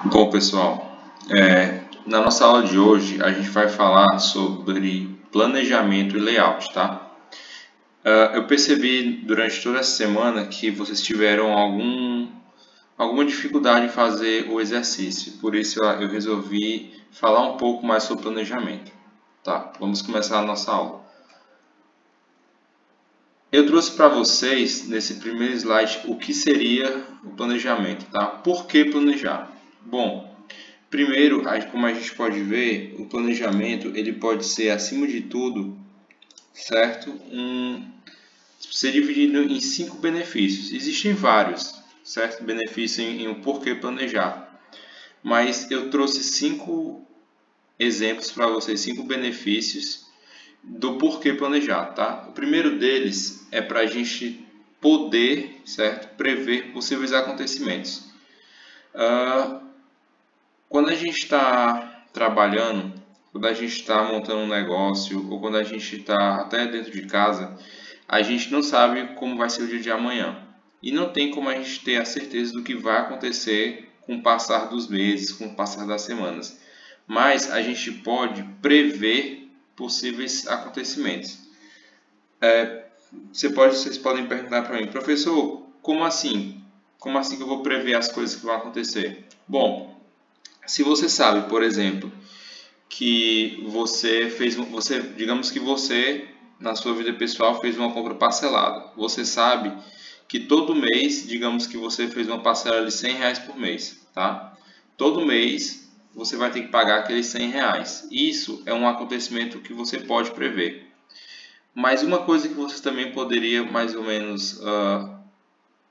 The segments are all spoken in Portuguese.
Bom, pessoal, na nossa aula de hoje a gente vai falar sobre planejamento e layout, tá? Eu percebi durante toda essa semana que vocês tiveram alguma dificuldade em fazer o exercício, por isso eu resolvi falar um pouco mais sobre planejamento, tá? Vamos começar a nossa aula. Eu trouxe para vocês, nesse primeiro slide, o que seria o planejamento, tá? Por que planejar? Bom, primeiro, como a gente pode ver, o planejamento ele pode ser, acima de tudo, certo? Ser dividido em 5 benefícios. Existem vários, certo? Benefícios em o porquê planejar. Mas eu trouxe 5 exemplos para vocês, 5 benefícios do porquê planejar, tá? O primeiro deles é para a gente poder, certo? Prever possíveis acontecimentos. Quando a gente está trabalhando, quando a gente está montando um negócio ou quando a gente está até dentro de casa, a gente não sabe como vai ser o dia de amanhã. E não tem como a gente ter a certeza do que vai acontecer com o passar dos meses, com o passar das semanas. Mas a gente pode prever possíveis acontecimentos. Vocês podem perguntar para mim, professor, como assim? Como assim que eu vou prever as coisas que vão acontecer? Bom, se você sabe, por exemplo, que digamos que você, na sua vida pessoal, fez uma compra parcelada. Você sabe que todo mês, digamos que você fez uma parcela de R$ 100 por mês, tá? Todo mês você vai ter que pagar aqueles R$ 100. Isso é um acontecimento que você pode prever. Mas uma coisa que você também poderia mais ou menos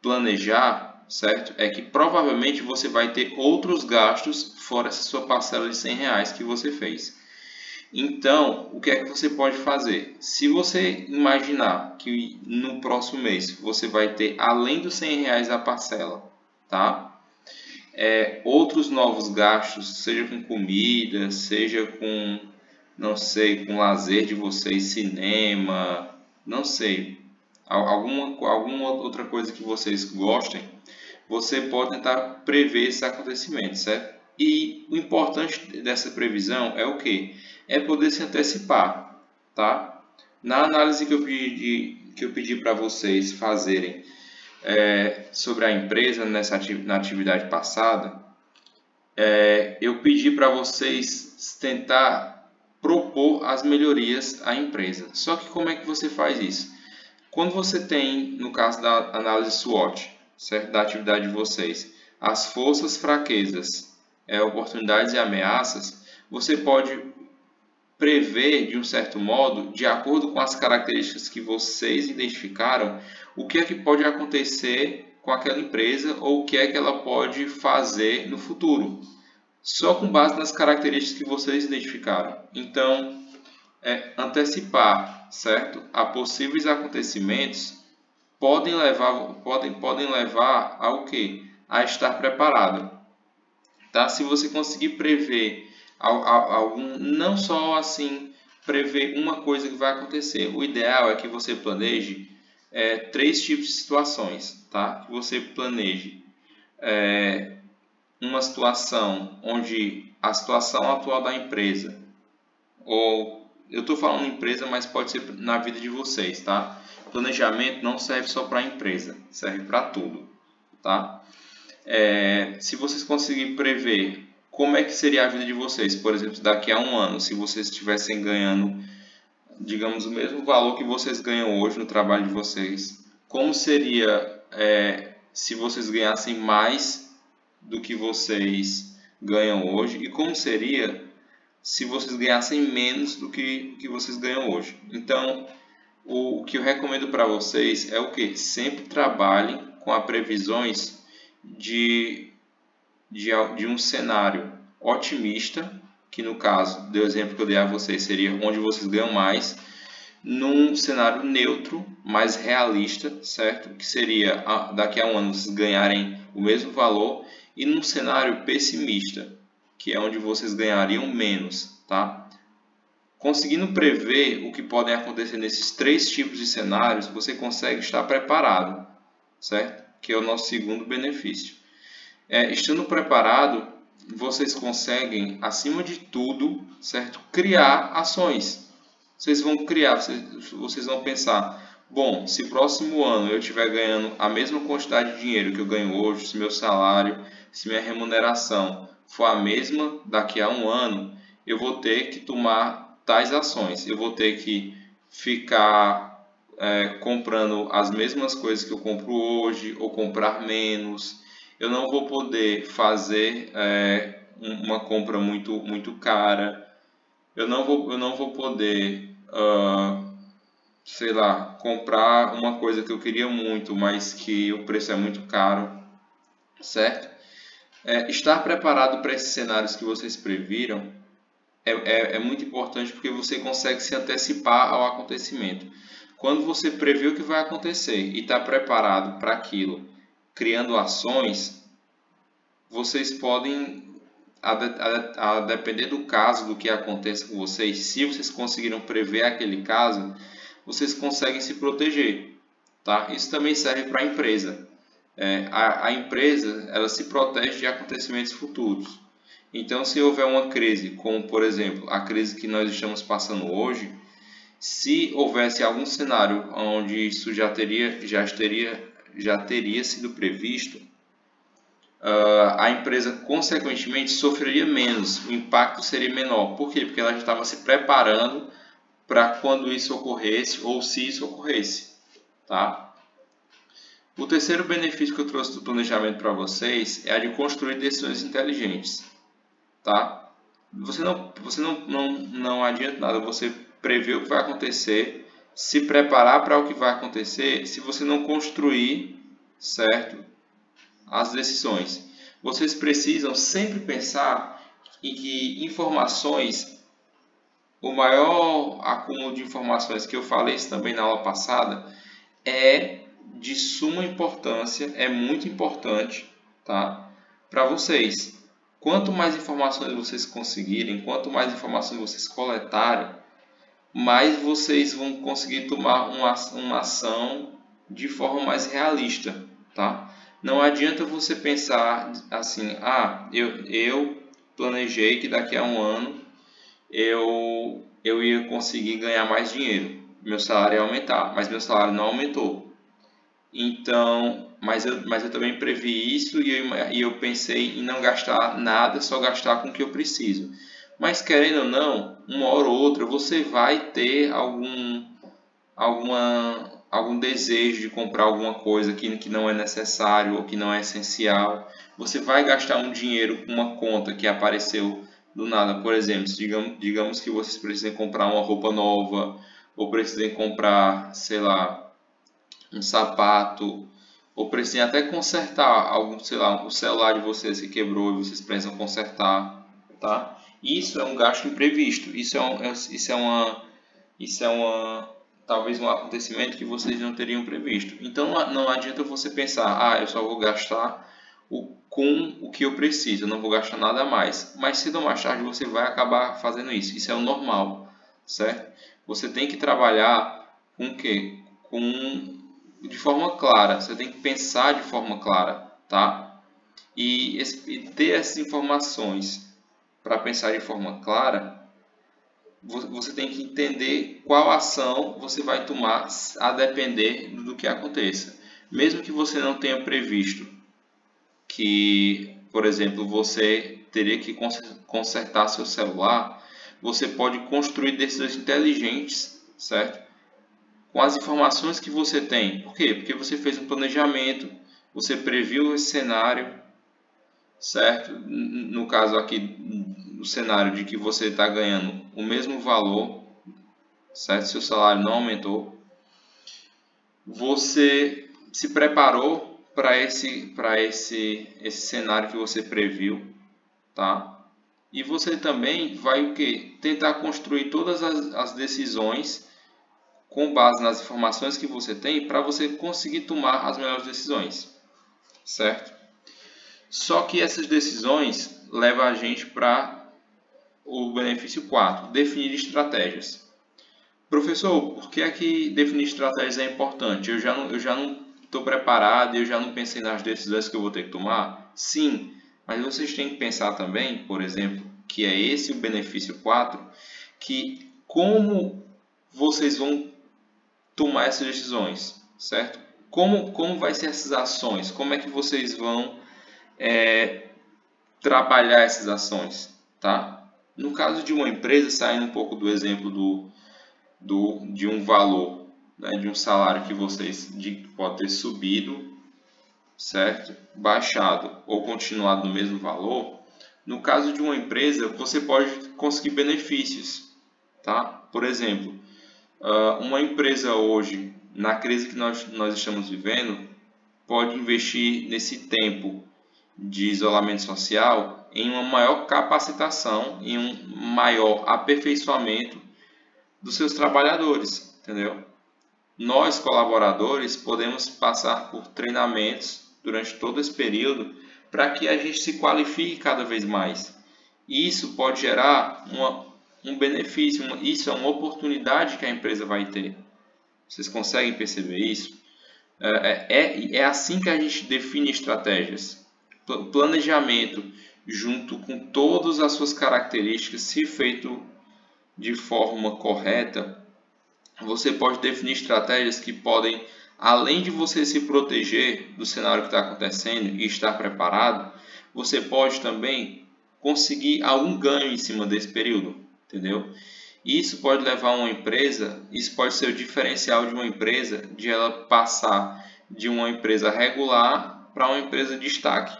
planejar, certo? É que provavelmente você vai ter outros gastos fora essa sua parcela de R$ 100 que você fez. Então, o que é que você pode fazer? Se você imaginar que no próximo mês você vai ter, além dos R$ 100 da parcela, tá? Outros novos gastos, seja com comida, seja com, não sei, com lazer de vocês, cinema, não sei, alguma outra coisa que vocês gostem, você pode tentar prever esse acontecimento, certo? E o importante dessa previsão é o quê? É poder se antecipar, tá? Na análise que eu pedi para vocês fazerem sobre a empresa na atividade passada, eu pedi para vocês tentar propor as melhorias à empresa. Só que como é que você faz isso? Quando você tem, no caso da análise SWOT, certo? Da atividade de vocês, as forças, fraquezas, oportunidades e ameaças, você pode prever, de um certo modo, de acordo com as características que vocês identificaram, o que é que pode acontecer com aquela empresa ou o que é que ela pode fazer no futuro, só com base nas características que vocês identificaram. Então, antecipar, certo, a possíveis acontecimentos podem levar ao que? A estar preparado. Tá? Se você conseguir prever algum, não só assim prever uma coisa que vai acontecer, o ideal é que você planeje 3 tipos de situações, tá? Que você planeje uma situação onde a situação atual da empresa, ou eu estou falando empresa, mas pode ser na vida de vocês, tá? Planejamento não serve só para a empresa, serve para tudo, tá? Se vocês conseguirem prever como é que seria a vida de vocês, por exemplo, daqui a um ano, se vocês estivessem ganhando, digamos, o mesmo valor que vocês ganham hoje no trabalho de vocês, como seria se vocês ganhassem mais do que vocês ganham hoje e como seria se vocês ganhassem menos do que vocês ganham hoje. Então, o que eu recomendo para vocês é o que? Sempre trabalhem com as previsões de um cenário otimista, que no caso, do exemplo que eu dei a vocês, seria onde vocês ganham mais, num cenário neutro, mais realista, certo? Que seria daqui a um ano vocês ganharem o mesmo valor, e num cenário pessimista, que é onde vocês ganhariam menos, tá? Conseguindo prever o que podem acontecer nesses 3 tipos de cenários, você consegue estar preparado, certo? Que é o nosso segundo benefício. Estando preparado, vocês conseguem, acima de tudo, certo? Criar ações. Vocês vão criar, vocês vão pensar, bom, se próximo ano eu estiver ganhando a mesma quantidade de dinheiro que eu ganho hoje, se meu salário, se minha remuneração for a mesma daqui a um ano, eu vou ter que tomar tais ações. Eu vou ter que ficar comprando as mesmas coisas que eu compro hoje ou comprar menos. Eu não vou poder fazer uma compra muito cara. Eu não vou poder, sei lá, comprar uma coisa que eu queria muito, mas que o preço é muito caro, certo? Estar preparado para esses cenários que vocês previram é muito importante porque você consegue se antecipar ao acontecimento. Quando você prevê o que vai acontecer e está preparado para aquilo, criando ações, vocês podem, a depender do caso, do que aconteça com vocês, se vocês conseguiram prever aquele caso, vocês conseguem se proteger. Tá? Isso também serve para a empresa. A empresa ela se protege de acontecimentos futuros. Então, se houver uma crise, como por exemplo a crise que nós estamos passando hoje, se houvesse algum cenário onde isso já teria sido previsto, a empresa consequentemente sofreria menos, o impacto seria menor. Por quê? Porque ela já estava se preparando para quando isso ocorresse ou se isso ocorresse. Tá? O terceiro benefício que eu trouxe do planejamento para vocês é a de construir decisões inteligentes. Tá? Não adianta nada você prever o que vai acontecer, se preparar para o que vai acontecer, se você não construir, certo, as decisões. Vocês precisam sempre pensar em que informações, o maior acúmulo de informações que eu falei isso também na aula passada, é de suma importância, é muito importante, tá, para vocês. Quanto mais informações vocês conseguirem, quanto mais informações vocês coletarem, mais vocês vão conseguir tomar uma ação de forma mais realista, tá? Não adianta você pensar assim, eu planejei que daqui a um ano eu ia conseguir ganhar mais dinheiro, meu salário ia aumentar, mas meu salário não aumentou. Então, mas eu também previ isso e eu pensei em não gastar nada, só gastar com o que eu preciso. Mas querendo ou não, uma hora ou outra você vai ter algum desejo de comprar alguma coisa que não é necessário ou que não é essencial. Você vai gastar um dinheiro com uma conta que apareceu do nada. Por exemplo, digamos que vocês precisem comprar uma roupa nova ou precisem comprar, sei lá, um sapato, ou precisem até consertar algum, sei lá, o celular de vocês que quebrou e vocês precisam consertar, tá? Isso é um gasto imprevisto. Isso é uma talvez um acontecimento que vocês não teriam previsto. Então não adianta você pensar, eu só vou gastar com o que eu preciso, eu não vou gastar nada a mais. Mas cedo ou mais tarde você vai acabar fazendo isso. Isso é o normal, certo? Você tem que trabalhar com o quê? De forma clara, você tem que pensar de forma clara, tá? E ter essas informações para pensar de forma clara, você tem que entender qual ação você vai tomar a depender do que aconteça. Mesmo que você não tenha previsto que, por exemplo, você teria que consertar seu celular, você pode construir decisões inteligentes, certo? Com as informações que você tem. Por quê? Porque você fez um planejamento, você previu esse cenário, certo? No caso aqui, o cenário de que você está ganhando o mesmo valor, certo? Seu salário não aumentou. Você se preparou para esse cenário que você previu, tá? E você também vai o quê? Tentar construir todas as decisões com base nas informações que você tem para você conseguir tomar as melhores decisões, certo? Só que essas decisões levam a gente para o benefício 4, definir estratégias. Professor, por que é que definir estratégias é importante? Eu já não estou preparado, eu já não pensei nas decisões que eu vou ter que tomar? Sim, Mas vocês têm que pensar também, por exemplo, que é esse o benefício 4, que como vocês vão tomar essas decisões, certo? Como vai ser essas ações? Como é que vocês vão trabalhar essas ações, tá? No caso de uma empresa, saindo um pouco do exemplo de um valor, né, de um salário que vocês pode ter subido, certo? Baixado ou continuado no mesmo valor. No caso de uma empresa, você pode conseguir benefícios, tá? Por exemplo, uma empresa hoje, na crise que nós estamos vivendo, pode investir nesse tempo de isolamento social em uma maior capacitação, em um maior aperfeiçoamento dos seus trabalhadores, entendeu? Nós, colaboradores, podemos passar por treinamentos durante todo esse período para que a gente se qualifique cada vez mais. Isso pode gerar um benefício, isso é uma oportunidade que a empresa vai ter. Vocês conseguem perceber isso? É assim que a gente define estratégias. Planejamento, junto com todas as suas características, se feito de forma correta, você pode definir estratégias que podem, além de você se proteger do cenário que está acontecendo e estar preparado, você pode também conseguir algum ganho em cima desse período, entendeu? Isso pode levar uma empresa, isso pode ser o diferencial de uma empresa, de ela passar de uma empresa regular para uma empresa de destaque,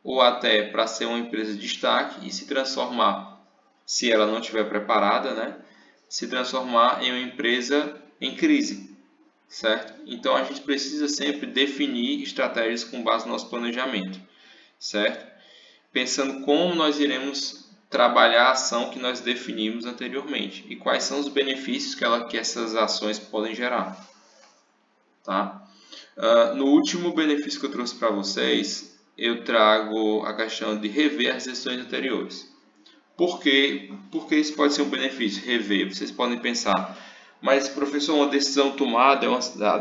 ou até para ser uma empresa de destaque e se transformar, se ela não estiver preparada, né? Se transformar em uma empresa em crise, certo? Então a gente precisa sempre definir estratégias com base no nosso planejamento, certo? Pensando como nós iremos trabalhar a ação que nós definimos anteriormente e quais são os benefícios que essas ações podem gerar, tá? No último benefício que eu trouxe para vocês, eu trago a questão de rever as decisões anteriores. Por quê? Porque isso pode ser um benefício, rever. Vocês podem pensar, mas professor, uma decisão tomada, a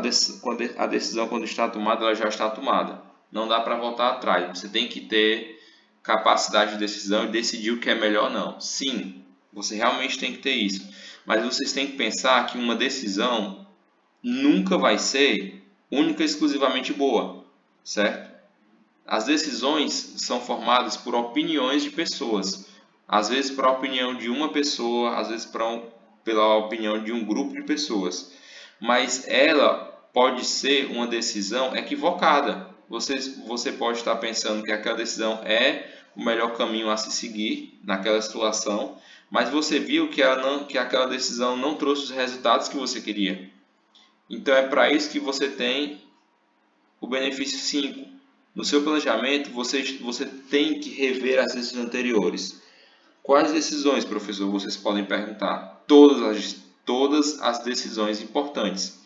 decisão quando está tomada, ela já está tomada. Não dá para voltar atrás. Você tem que ter capacidade de decisão e decidir o que é melhor ou não. Sim, você realmente tem que ter isso. Mas vocês têm que pensar que uma decisão nunca vai ser única e exclusivamente boa, certo? As decisões são formadas por opiniões de pessoas. Às vezes por a opinião de uma pessoa, às vezes pela opinião de um grupo de pessoas. Mas ela pode ser uma decisão equivocada. Você pode estar pensando que aquela decisão é o melhor caminho a se seguir naquela situação, mas você viu que aquela decisão não trouxe os resultados que você queria. Então é para isso que você tem o benefício 5. No seu planejamento, você tem que rever as decisões anteriores. Quais decisões, professor? Vocês podem perguntar. Todas as decisões importantes.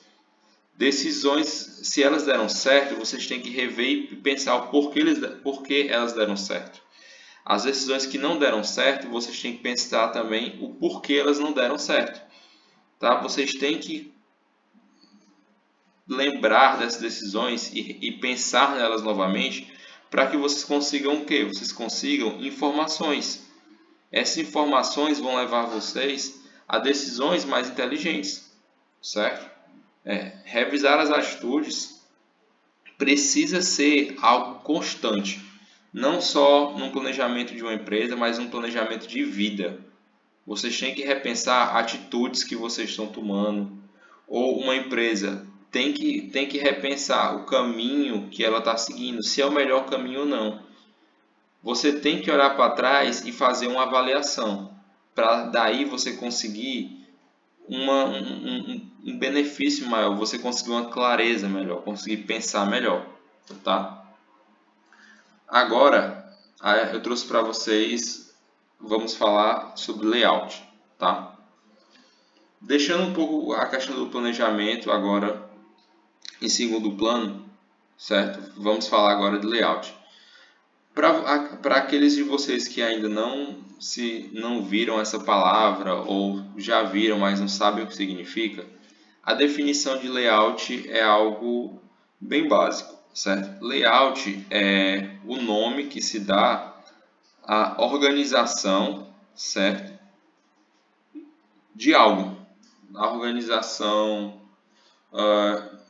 Decisões, se elas deram certo, vocês têm que rever e pensar o porquê elas deram certo. As decisões que não deram certo, vocês têm que pensar também o porquê elas não deram certo. Tá? Vocês têm que lembrar dessas decisões e pensar nelas novamente para que vocês consigam o quê? Vocês consigam informações. Essas informações vão levar vocês a decisões mais inteligentes, certo? Revisar as atitudes precisa ser algo constante, não só no planejamento de uma empresa, mas no planejamento de vida. Vocês têm que repensar atitudes que vocês estão tomando, ou uma empresa tem que repensar o caminho que ela está seguindo, se é o melhor caminho ou não. Você tem que olhar para trás e fazer uma avaliação, para daí você conseguir um benefício maior, você conseguir uma clareza melhor, conseguir pensar melhor, tá? Agora, eu trouxe para vocês, vamos falar sobre layout, tá? Deixando um pouco a questão do planejamento agora em segundo plano, certo? Vamos falar agora de layout. Para aqueles de vocês que ainda não viram essa palavra ou já viram, mas não sabem o que significa, a definição de layout é algo bem básico. certo? Layout é o nome que se dá à organização, certo? De algo. A organização,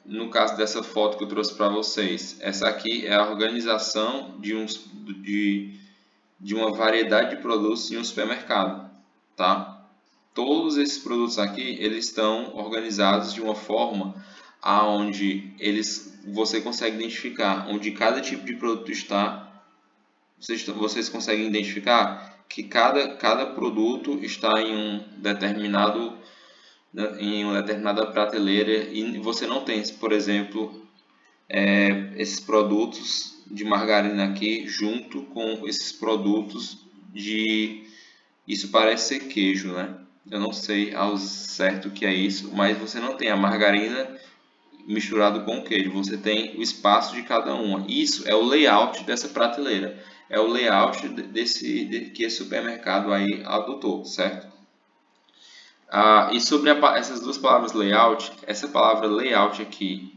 no caso dessa foto que eu trouxe para vocês, essa aqui é a organização de uma variedade de produtos em um supermercado, tá? Todos esses produtos aqui, eles estão organizados de uma forma aonde você consegue identificar onde cada tipo de produto está. Vocês conseguem identificar que cada produto está em uma determinada prateleira e você não tem, por exemplo, esses produtos de margarina aqui junto com esses produtos de... Isso parece ser queijo, né? Eu não sei ao certo o que é isso, mas você não tem a margarina misturado com o queijo. Você tem o espaço de cada uma. Isso é o layout dessa prateleira. É o layout que esse supermercado aí adotou, certo? E sobre essas duas palavras layout, essa palavra layout aqui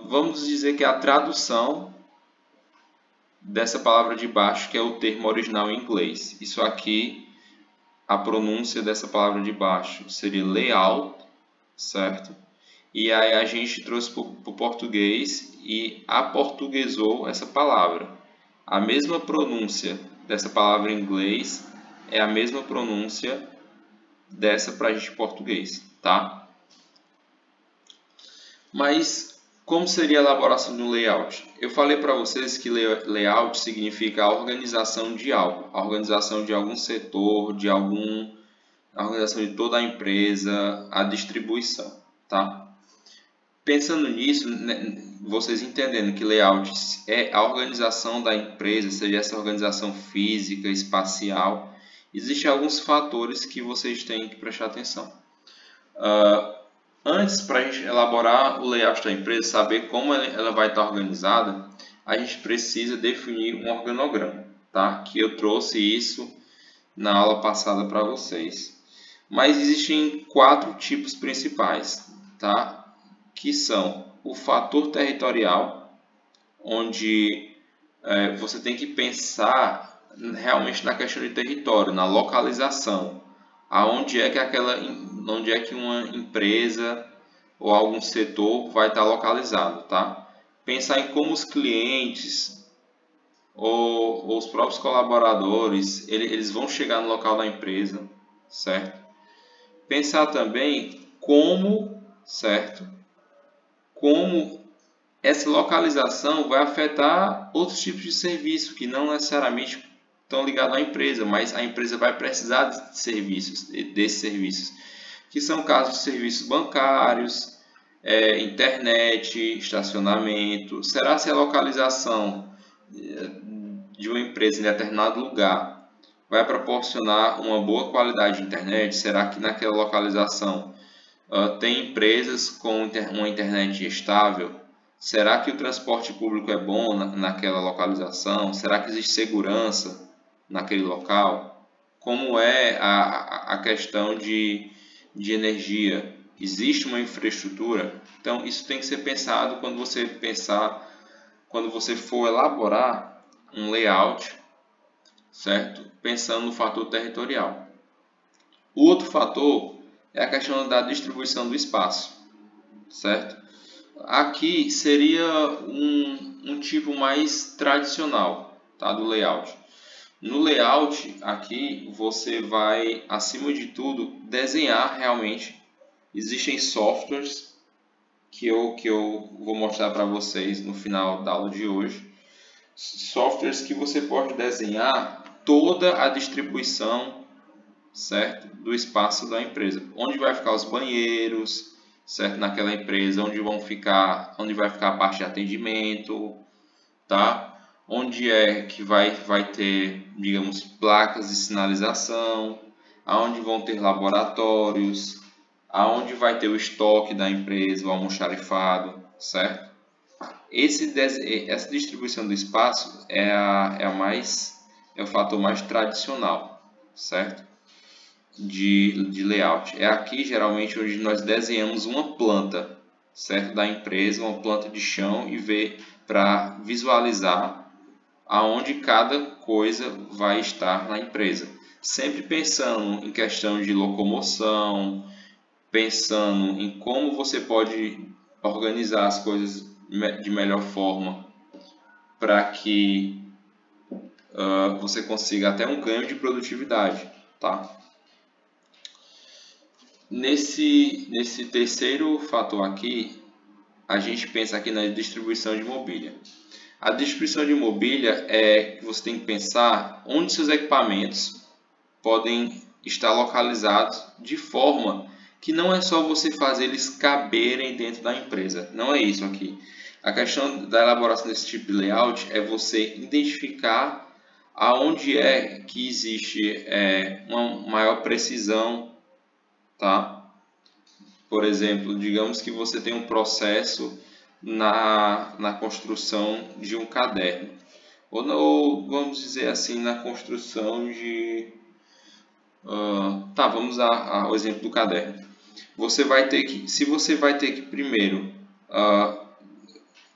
vamos dizer que é a tradução dessa palavra de baixo, que é o termo original em inglês. Isso aqui, a pronúncia dessa palavra de baixo seria layout, certo? E aí a gente trouxe para o português e aportuguesou essa palavra. A mesma pronúncia dessa palavra em inglês é a mesma pronúncia dessa para a gente em português, tá? Mas como seria a elaboração de um layout? Eu falei para vocês que layout significa a organização de algo, a organização de algum setor, a organização de toda a empresa, a distribuição, tá? Pensando nisso, né, vocês entendendo que layout é a organização da empresa, seja essa organização física, espacial, existem alguns fatores que vocês têm que prestar atenção. Antes, para a gente elaborar o layout da empresa, saber como ela vai estar organizada, a gente precisa definir um organograma, tá? Que eu trouxe isso na aula passada para vocês. Mas existem 4 tipos principais, tá? Que são o fator territorial, onde você tem que pensar realmente na questão de território, na localização, onde é que uma empresa ou algum setor vai estar localizado, tá? Pensar em como os clientes ou os próprios colaboradores eles vão chegar no local da empresa, certo? Pensar também certo? Como essa localização vai afetar outros tipos de serviço que não necessariamente estão ligados à empresa, mas a empresa vai precisar desses serviços, que são casos de serviços bancários, internet, estacionamento. Será se a localização de uma empresa em determinado lugar vai proporcionar uma boa qualidade de internet? Será que naquela localização tem empresas com uma internet estável? Será que o transporte público é bom naquela localização? Será que existe segurança naquele local? Como é a questão de energia? Existe uma infraestrutura? Então, isso tem que ser pensado quando você for elaborar um layout, certo? Pensando no fator territorial. O outro fator é a questão da distribuição do espaço, certo? Aqui seria um tipo mais tradicional, tá, do layout. No layout, aqui você vai, acima de tudo, desenhar realmente. Existem softwares que eu vou mostrar para vocês no final da aula de hoje. Softwares que você pode desenhar toda a distribuição, certo, do espaço da empresa. Onde vai ficar os banheiros, certo, naquela empresa, onde vai ficar a parte de atendimento, tá? Onde é que vai ter, digamos, placas de sinalização, aonde vão ter laboratórios, aonde vai ter o estoque da empresa, o almoxarifado, certo? Essa distribuição do espaço é o fator mais tradicional, certo? de layout. É aqui geralmente onde nós desenhamos uma planta, certo, da empresa, uma planta de chão, e ver para visualizar aonde cada coisa vai estar na empresa. Sempre pensando em questão de locomoção, pensando em como você pode organizar as coisas de melhor forma para que você consiga até um ganho de produtividade, tá? Nesse terceiro fator aqui, a gente pensa aqui na distribuição de mobília. A distribuição de mobília é que você tem que pensar onde seus equipamentos podem estar localizados de forma que não é só você fazer eles caberem dentro da empresa. Não é isso aqui. A questão da elaboração desse tipo de layout é você identificar aonde é que existe uma maior precisão, tá? Por exemplo, digamos que você tem um processo na construção de um caderno, ou vamos dizer assim, na construção de... vamos usar o exemplo do caderno. Você vai ter que, se você vai ter que primeiro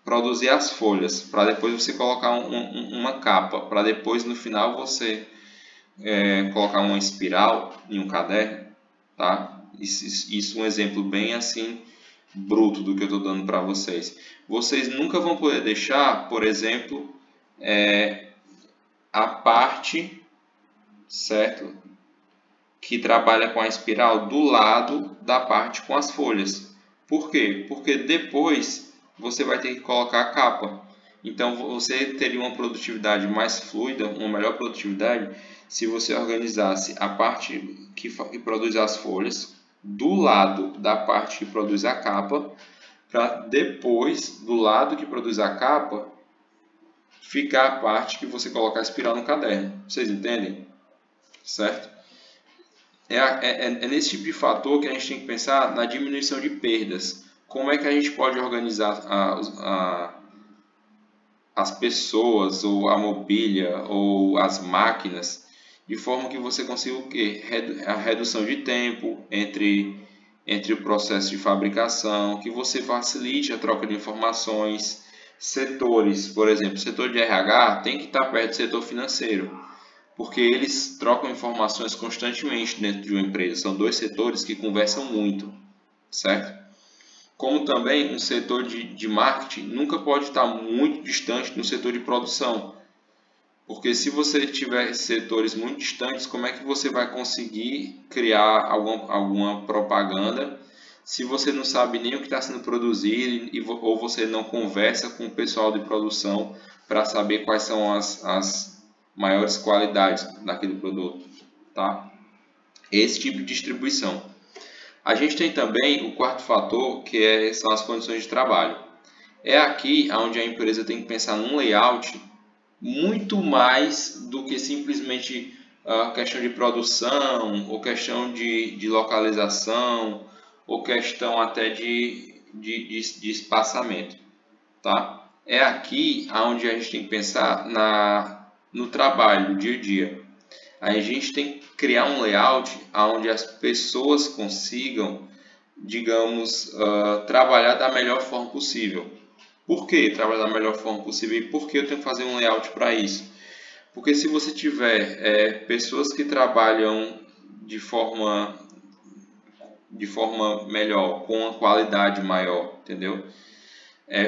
produzir as folhas, para depois você colocar uma capa, para depois no final você colocar uma espiral em um caderno, tá? Isso é um exemplo bem assim bruto do que eu estou dando para vocês. Vocês nunca vão poder deixar, por exemplo, a parte, certo, que trabalha com a espiral do lado da parte com as folhas. Por quê? Porque depois você vai ter que colocar a capa. Então você teria uma produtividade mais fluida, uma melhor produtividade, se você organizasse a parte que produz as folhas do lado da parte que produz a capa, para depois, do lado que produz a capa, ficar a parte que você coloca a espiral no caderno. Vocês entendem? Certo? É nesse tipo de fator que a gente tem que pensar na diminuição de perdas. Como é que a gente pode organizar as pessoas, ou a mobília, ou as máquinas, de forma que você consiga o quê? A redução de tempo entre o processo de fabricação, que você facilite a troca de informações. Setores, por exemplo, o setor de RH tem que estar perto do setor financeiro, porque eles trocam informações constantemente dentro de uma empresa. São dois setores que conversam muito, certo? Como também um setor de marketing nunca pode estar muito distante do setor de produção, porque se você tiver setores muito distantes, como é que você vai conseguir criar alguma propaganda se você não sabe nem o que está sendo produzido, ou você não conversa com o pessoal de produção para saber quais são as maiores qualidades daquele produto, tá? Esse tipo de distribuição. A gente tem também o quarto fator, que são as condições de trabalho. É aqui onde a empresa tem que pensar num layout muito mais do que simplesmente a questão de produção, ou questão de localização, ou questão até de espaçamento, tá? É aqui onde a gente tem que pensar no trabalho, no dia a dia. Aí a gente tem que criar um layout onde as pessoas consigam, digamos, trabalhar da melhor forma possível. Por que trabalhar da melhor forma possível e por que eu tenho que fazer um layout para isso? Porque se você tiver pessoas que trabalham de forma melhor, com uma qualidade maior, entendeu?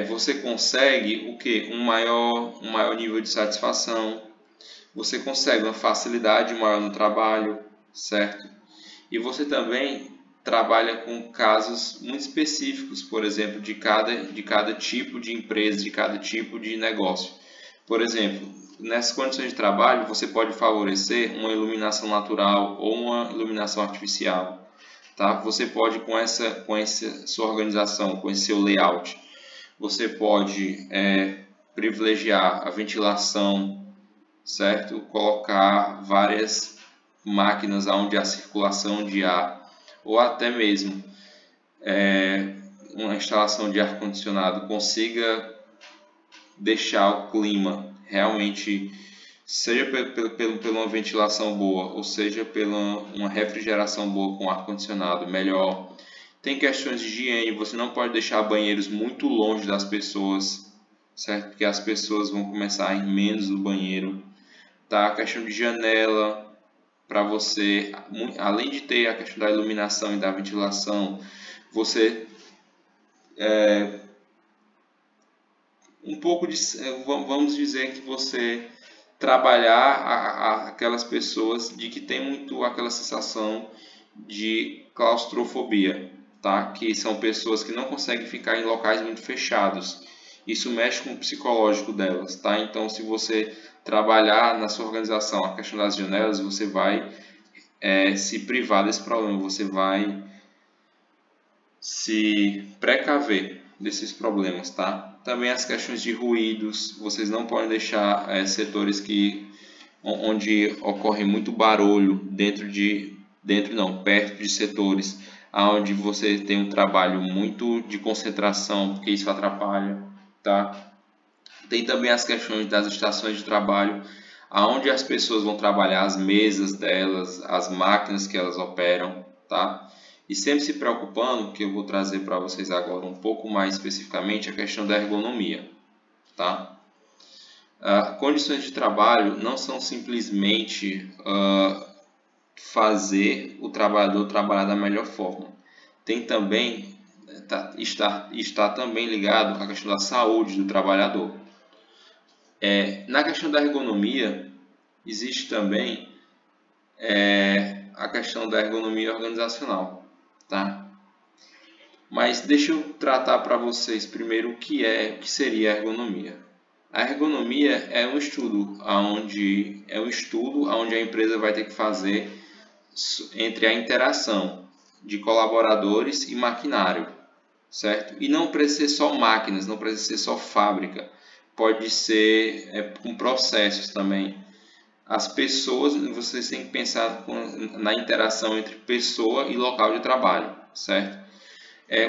Você consegue o que? Um maior nível de satisfação, você consegue uma facilidade maior no trabalho, certo? E você também trabalha com casos muito específicos, por exemplo, de cada tipo de empresa, de cada tipo de negócio. Por exemplo, nessas condições de trabalho, você pode favorecer uma iluminação natural ou uma iluminação artificial, tá? Você pode, com essa sua organização, com esse seu layout, você pode privilegiar a ventilação, certo? Colocar várias máquinas onde há circulação de ar, ou até mesmo uma instalação de ar-condicionado consiga deixar o clima realmente seja pela uma ventilação boa, ou seja pela uma refrigeração boa com ar-condicionado melhor. Tem questões de higiene, você não pode deixar banheiros muito longe das pessoas, certo? Porque as pessoas vão começar a ir menos no banheiro. Tá? A questão de janela, para você, além de ter a questão da iluminação e da ventilação, você vamos dizer que você trabalhar aquelas pessoas de que tem muito aquela sensação de claustrofobia, tá? Que são pessoas que não conseguem ficar em locais muito fechados. Isso mexe com o psicológico delas, tá? Então, se você trabalhar na sua organização a questão das janelas, você vai se privar desse problema, você vai se precaver desses problemas, tá? Também as questões de ruídos, vocês não podem deixar setores onde ocorre muito barulho perto de setores onde você tem um trabalho muito de concentração, porque isso atrapalha, tá? Tem também as questões das estações de trabalho, aonde as pessoas vão trabalhar, as mesas delas, as máquinas que elas operam, tá? E sempre se preocupando, que eu vou trazer para vocês agora um pouco mais especificamente, a questão da ergonomia, tá? Condições de trabalho não são simplesmente fazer o trabalhador trabalhar da melhor forma. Tem também, está também ligado à questão da saúde do trabalhador. Na questão da ergonomia, existe também a questão da ergonomia organizacional, tá? Mas deixa eu tratar para vocês primeiro o que seria a ergonomia. A ergonomia é um estudo onde a empresa vai ter que fazer entre a interação de colaboradores e maquinário, certo? E não precisa ser só máquinas, não precisa ser só fábrica, pode ser com processos também. As pessoas, vocês têm que pensar na interação entre pessoa e local de trabalho, certo?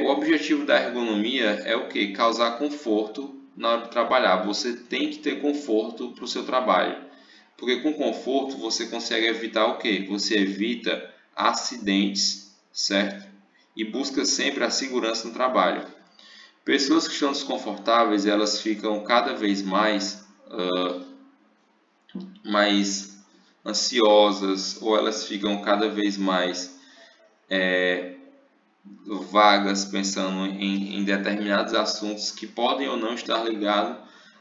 O objetivo da ergonomia é o que? Causar conforto na hora de trabalhar. Você tem que ter conforto para o seu trabalho, porque com conforto você consegue evitar o que? Você evita acidentes, certo? E busca sempre a segurança no trabalho. Pessoas que estão desconfortáveis, elas ficam cada vez mais ansiosas, ou elas ficam cada vez mais vagas, pensando em determinados assuntos que podem ou não estar ligados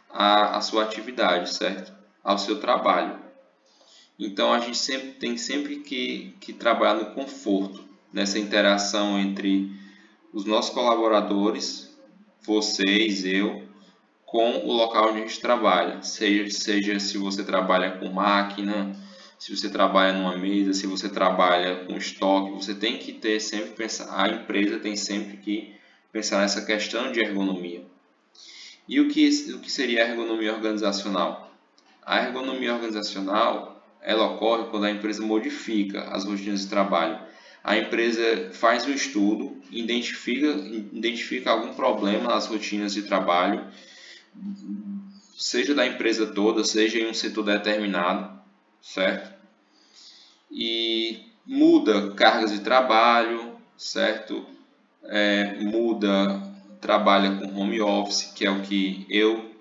à sua atividade, certo? Ao seu trabalho. Então a gente tem que trabalhar no conforto, nessa interação entre os nossos colaboradores, vocês, eu, com o local onde a gente trabalha, seja se você trabalha com máquina, se você trabalha numa mesa, se você trabalha com estoque, você tem que ter sempre a empresa tem sempre que pensar nessa questão de ergonomia. E o que seria a ergonomia organizacional? A ergonomia organizacional, ela ocorre quando a empresa modifica as rotinas de trabalho. A empresa faz um estudo, identifica algum problema nas rotinas de trabalho, seja da empresa toda, seja em um setor determinado, certo? E muda cargas de trabalho, certo? Trabalha com home office, que é o que eu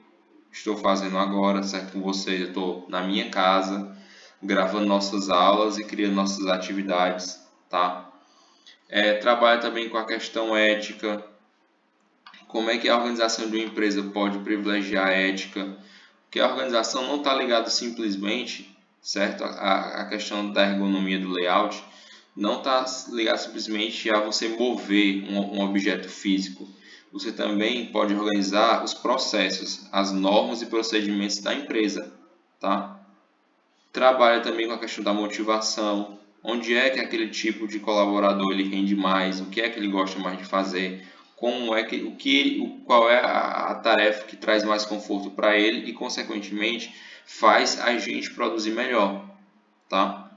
estou fazendo agora, certo? Com vocês, eu estou na minha casa, gravando nossas aulas e criando nossas atividades, tá? Trabalha também com a questão ética. Como é que a organização de uma empresa pode privilegiar a ética? Porque a organização não está ligada simplesmente, certo? A questão da ergonomia do layout não está ligada simplesmente a você mover um objeto físico. Você também pode organizar os processos, as normas e procedimentos da empresa, tá? Trabalha também com a questão da motivação. Onde é que aquele tipo de colaborador ele rende mais? O que é que ele gosta mais de fazer? Qual é a tarefa que traz mais conforto para ele e, consequentemente, faz a gente produzir melhor, tá?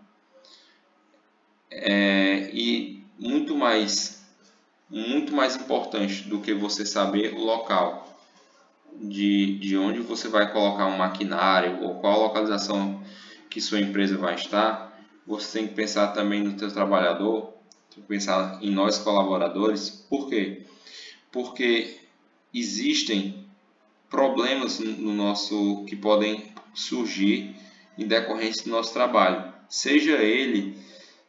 E muito mais importante do que você saber o local. de onde você vai colocar um maquinário ou qual a localização que sua empresa vai estar, você tem que pensar também no seu trabalhador, tem que pensar em nós colaboradores. Por quê? Porque existem problemas no nosso que podem surgir em decorrência do nosso trabalho, seja ele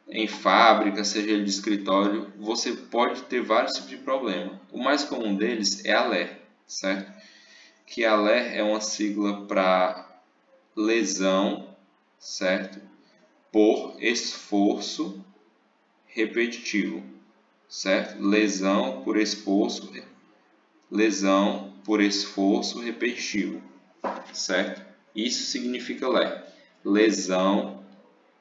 em fábrica, seja ele de escritório, você pode ter vários tipos de problema. O mais comum deles é a LER, certo? Que a LER é uma sigla para lesão, certo? Por esforço repetitivo, certo? Lesão por esforço repetitivo, certo? Isso significa LER, lesão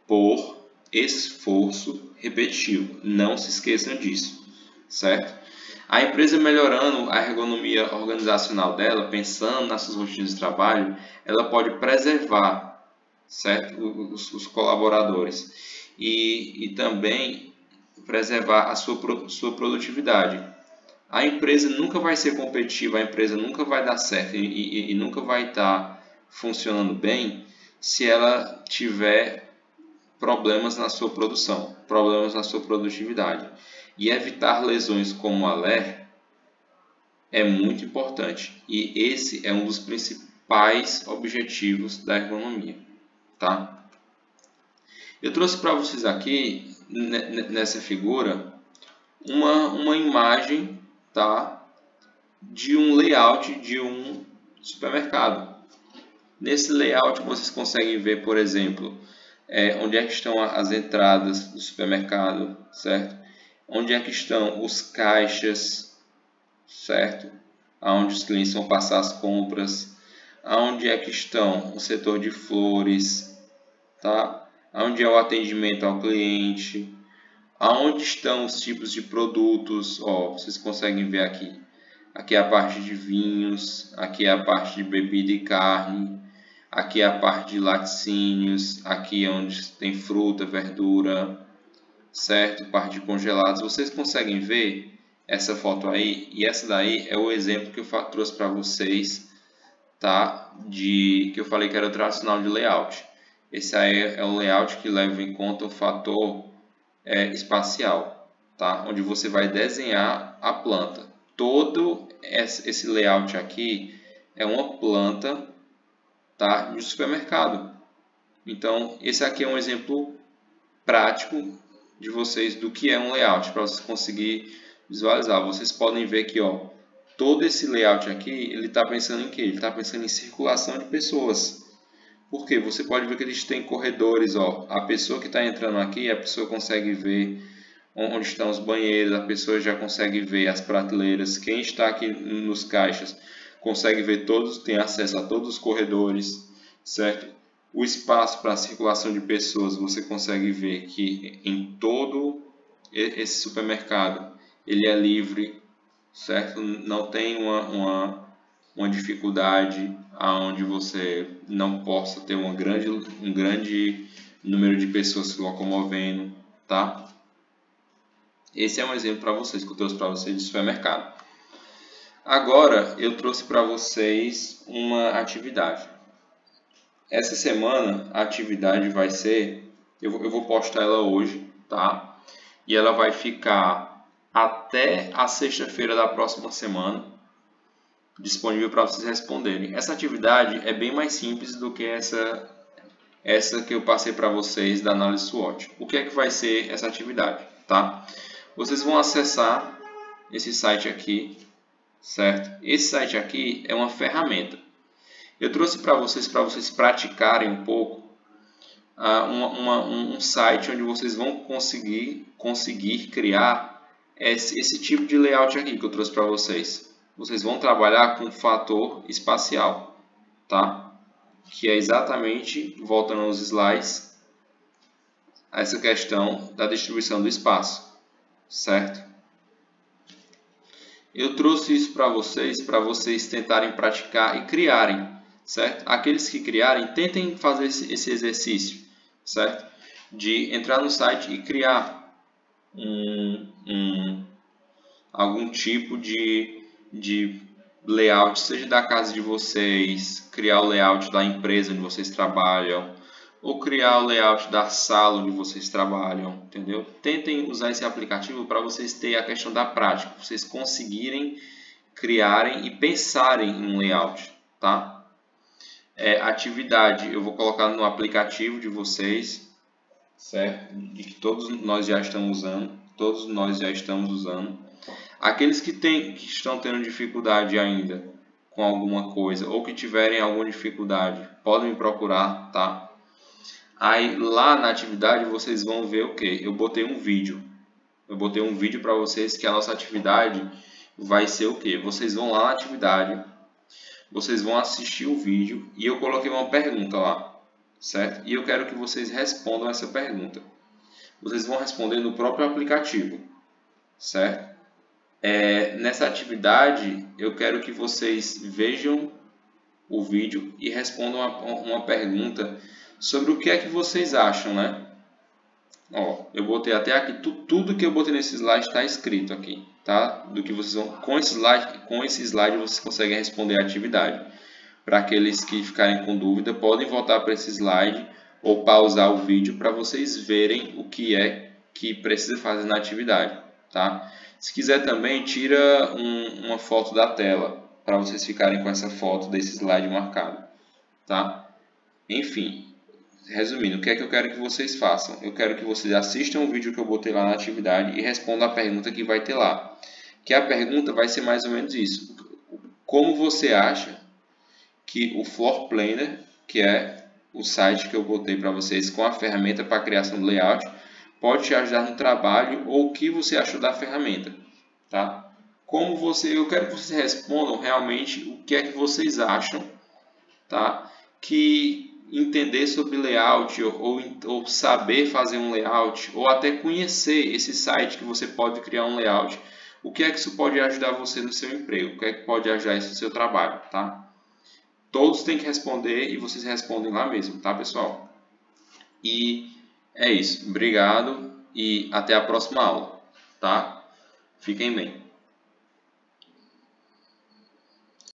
por esforço repetitivo. Não se esqueçam disso, certo? A empresa melhorando a ergonomia organizacional dela, pensando nas suas rotinas de trabalho, ela pode preservar, certo? Os colaboradores e também preservar a sua produtividade. A empresa nunca vai ser competitiva, a empresa nunca vai dar certo e nunca vai estar funcionando bem se ela tiver problemas na sua produção, problemas na sua produtividade. E evitar lesões como a LER é muito importante. E esse é um dos principais objetivos da ergonomia, tá? Eu trouxe para vocês aqui, nessa figura, uma imagem, tá, de um layout de um supermercado. Nesse layout vocês conseguem ver, por exemplo, onde é que estão as entradas do supermercado, certo? Onde é que estão os caixas, certo? Aonde os clientes vão passar as compras, aonde é que estão o setor de flores, tá? Aonde é o atendimento ao cliente, aonde estão os tipos de produtos, ó, vocês conseguem ver aqui. Aqui é a parte de vinhos, aqui é a parte de bebida e carne, aqui é a parte de laticínios, aqui é onde tem fruta, verdura, certo? Parte de congelados. Vocês conseguem ver essa foto aí? E essa daí é o exemplo que eu trouxe para vocês, tá? Que eu falei que era o tradicional de layout. Esse aí é o layout que leva em conta o fator espacial, tá? Onde você vai desenhar a planta. Todo esse layout aqui é uma planta, tá, de supermercado. Então, esse aqui é um exemplo prático de vocês do que é um layout, para vocês conseguirem visualizar. Vocês podem ver que, ó, todo esse layout aqui, ele está pensando em quê? Ele está pensando em circulação de pessoas. Porque você pode ver que eles têm corredores, ó. A pessoa que está entrando aqui, a pessoa consegue ver onde estão os banheiros, a pessoa já consegue ver as prateleiras. Quem está aqui nos caixas consegue ver todos, tem acesso a todos os corredores, certo? O espaço para a circulação de pessoas, você consegue ver que em todo esse supermercado ele é livre, certo? Não tem uma dificuldade aonde você não possa ter um grande número de pessoas se locomovendo, tá? Esse é um exemplo para vocês, que eu trouxe para vocês de supermercado. Agora eu trouxe para vocês uma atividade. Essa semana a atividade vai ser, eu vou postar ela hoje, tá? E ela vai ficar até a sexta-feira da próxima semana disponível para vocês responderem. Essa atividade é bem mais simples do que essa que eu passei para vocês da análise SWOT. O que é que vai ser essa atividade, tá? Vocês vão acessar esse site aqui, certo? Esse site aqui é uma ferramenta. Eu trouxe para vocês praticarem um pouco um site onde vocês vão conseguir criar esse tipo de layout aqui que eu trouxe para vocês. Vocês vão trabalhar com fator espacial, tá? Que é exatamente, voltando aos slides, essa questão da distribuição do espaço, certo? Eu trouxe isso para vocês tentarem praticar e criarem, certo? Aqueles que criarem, tentem fazer esse exercício, certo? De entrar no site e criar algum tipo de layout, seja da casa de vocês, criar o layout da empresa onde vocês trabalham, ou criar o layout da sala onde vocês trabalham, entendeu? Tentem usar esse aplicativo para vocês terem a questão da prática, vocês conseguirem criarem e pensarem em um layout, tá? Atividade, eu vou colocar no aplicativo de vocês, certo? De que todos nós já estamos usando. Aqueles que estão tendo dificuldade ainda com alguma coisa ou que tiverem alguma dificuldade, podem me procurar, tá? Aí lá na atividade vocês vão ver o que? Eu botei um vídeo para vocês que a nossa atividade vai ser o que? Vocês vão lá na atividade, vocês vão assistir o vídeo e eu coloquei uma pergunta lá, certo? E eu quero que vocês respondam essa pergunta. Vocês vão responder no próprio aplicativo, certo? Nessa atividade, eu quero que vocês vejam o vídeo e respondam uma pergunta sobre o que é que vocês acham, né? Ó, eu botei até aqui, tudo que eu botei nesse slide está escrito aqui, tá? Do que vocês vão, com esse slide vocês conseguem responder a atividade. Para aqueles que ficarem com dúvida, podem voltar para esse slide ou pausar o vídeo para vocês verem o que é que precisa fazer na atividade, tá? Se quiser também, tira uma foto da tela para vocês ficarem com essa foto desse slide marcado, tá? Enfim, resumindo, o que é que eu quero que vocês façam? Eu quero que vocês assistam o vídeo que eu botei lá na atividade e respondam a pergunta que vai ter lá. Que a pergunta vai ser mais ou menos isso. Como você acha que o Floor Planner, que é o site que eu botei para vocês com a ferramenta para criação do layout, pode te ajudar no trabalho ou o que você achou da ferramenta, tá? Eu quero que vocês respondam realmente o que é que vocês acham, tá? Que entender sobre layout ou saber fazer um layout ou até conhecer esse site que você pode criar um layout, o que é que isso pode ajudar você no seu emprego, o que é que pode ajudar isso no seu trabalho, tá? Todos têm que responder e vocês respondem lá mesmo, tá, pessoal? E é isso. Obrigado e até a próxima aula, tá? Fiquem bem.